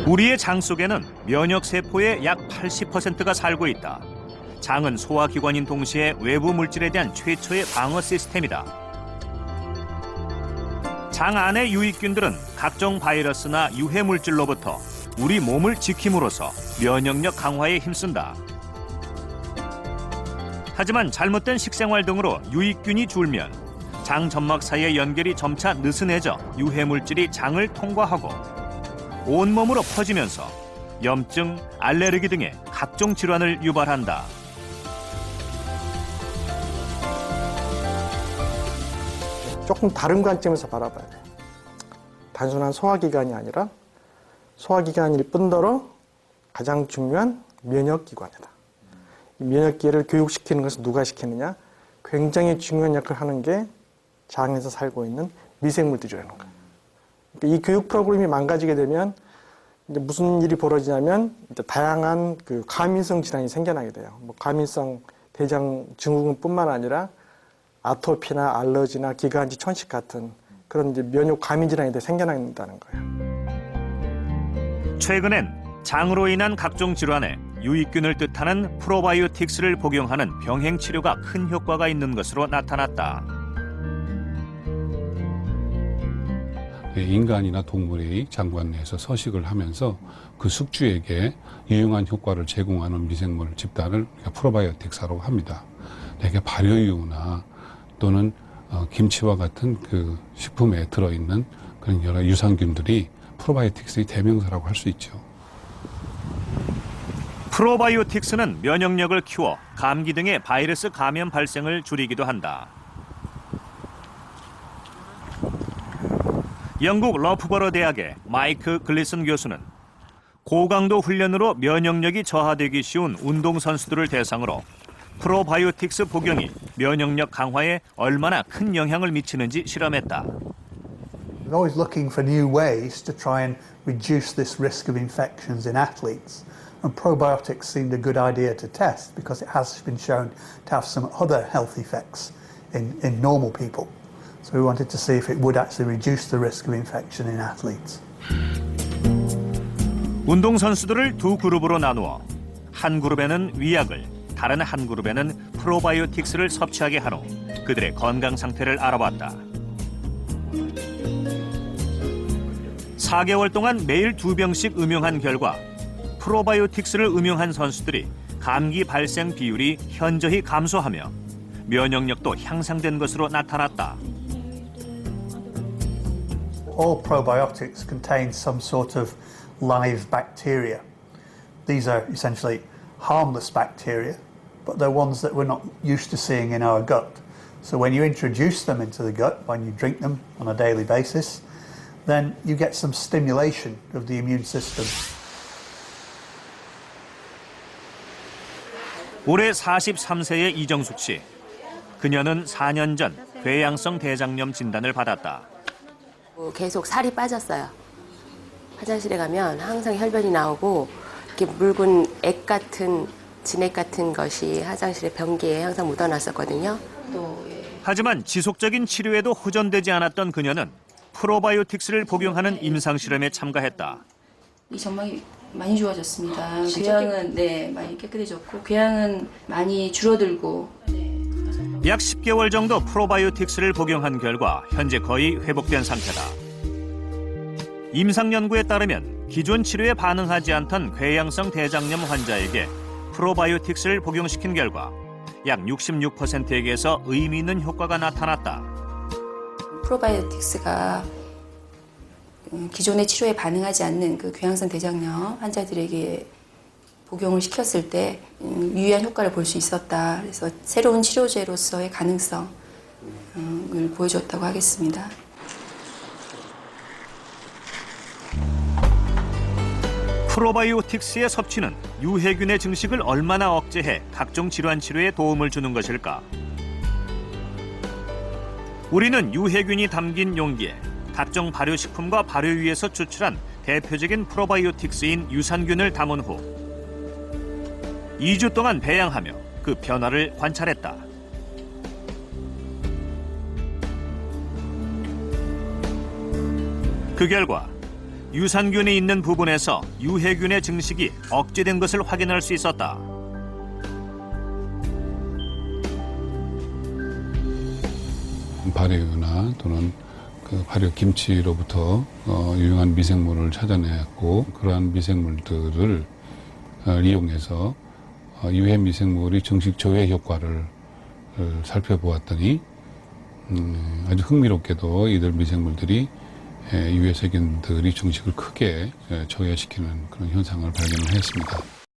우리의 장 속에는 면역세포의 약 80%가 살고 있다. 장은 소화기관인 동시에 외부 물질에 대한 최초의 방어 시스템이다. 장 안의 유익균들은 각종 바이러스나 유해 물질로부터 우리 몸을 지킴으로써 면역력 강화에 힘쓴다. 하지만 잘못된 식생활 등으로 유익균이 줄면 장 점막 사이의 연결이 점차 느슨해져 유해 물질이 장을 통과하고 온몸으로 퍼지면서 염증, 알레르기 등의 각종 질환을 유발한다. 조금 다른 관점에서 바라봐야 돼요. 단순한 소화기관이 아니라 소화기관일 뿐더러 가장 중요한 면역기관이다. 이 면역기를 교육시키는 것은 누가 시키느냐? 굉장히 중요한 역할을 하는 게 장에서 살고 있는 미생물들이라는 거예요. 그러니까 이 교육 프로그램이 망가지게 되면 이제 무슨 일이 벌어지냐면 이제 다양한 그 과민성 질환이 생겨나게 돼요. 뭐 과민성 대장 증후군뿐만 아니라 아토피나 알러지나 기관지 천식 같은 그런 이제 면역 과민 질환이 생겨난다는 거예요. 최근엔 장으로 인한 각종 질환에 유익균을 뜻하는 프로바이오틱스를 복용하는 병행 치료가 큰 효과가 있는 것으로 나타났다. 인간이나 동물의 장관 내에서 서식을 하면서 그 숙주에게 유용한 효과를 제공하는 미생물 집단을 프로바이오틱스라고 합니다. 이게 발효유나 또는 김치와 같은 그 식품에 들어있는 그런 여러 유산균들이 프로바이오틱스의 대명사라고 할 수 있죠. 프로바이오틱스는 면역력을 키워 감기 등의 바이러스 감염 발생을 줄이기도 한다. 영국 러프버러 대학의 마이크 글리슨 교수는 고강도 훈련으로 면역력이 저하되기 쉬운 운동선수들을 대상으로 프로바이오틱스 복용이 면역력 강화에 얼마나 큰 영향을 미치는지 실험했다. We're always looking for new ways to try and reduce this risk of infections in athletes. And probiotics seemed a good idea to test because it has been shown to have some other health effects in normal people. So we wanted to see if it would actually reduce the risk of infection in athletes. 운동선수들을 두 그룹으로 나누어 한 그룹에는 위약을, 다른 한 그룹에는 프로바이오틱스를 섭취하게 한 후 그들의 건강 상태를 알아봤다. 4개월 동안 매일 2병씩 음용한 결과 프로바이오틱스를 음용한 선수들이 감기 발생 비율이 현저히 감소하며 면역력도 향상된 것으로 나타났다. All probiotics contain some sort of live bacteria. These are essentially harmless bacteria, but they're ones that we're not used to seeing in our gut. So when you introduce them into the gut, when you drink them on a daily basis, then you get some stimulation of the immune system. 올해 43세의 이정숙 씨. 그녀는 4년 전 궤양성 대장염 진단을 받았다. 계속 살이 빠졌어요. 화장실에 가면 항상 혈변이 나오고 이렇게 묽은 액 같은 진액 같은 것이 화장실의 변기에 항상 묻어놨었거든요. 하지만 지속적인 치료에도 호전되지 않았던 그녀는 프로바이오틱스를 복용하는 임상실험에 참가했다. 이 점막이 많이 좋아졌습니다. 궤양은 많이 깨끗해졌고 궤양은 많이 줄어들고. 약 10개월 정도 프로바이오틱스를 복용한 결과 현재 거의 회복된 상태다. 임상 연구에 따르면 기존 치료에 반응하지 않던 궤양성 대장염 환자에게 프로바이오틱스를 복용시킨 결과 약 66%에게서 의미 있는 효과가 나타났다. 프로바이오틱스가 기존의 치료에 반응하지 않는 그 궤양성 대장염 환자들에게 복용을 시켰을 때 유의한 효과를 볼 수 있었다. 그래서 새로운 치료제로서의 가능성을 보여줬다고 하겠습니다. 프로바이오틱스의 섭취는 유해균의 증식을 얼마나 억제해 각종 질환 치료에 도움을 주는 것일까? 우리는 유해균이 담긴 용기에 각종 발효식품과 발효유에서 추출한 대표적인 프로바이오틱스인 유산균을 담은 후 2주 동안 배양하며 그 변화를 관찰했다. 그 결과 유산균이 있는 부분에서 유해균의 증식이 억제된 것을 확인할 수 있었다. 발효유나 또는 그 발효 김치로부터 유용한 미생물을 찾아냈고 그러한 미생물들을 이용해서 유해 미생물의 증식 조해 효과를 살펴보았더니 아주 흥미롭게도 이들 미생물들이 유해 세균들이 증식을 크게 저해시키는 그런 현상을 발견을 했습니다.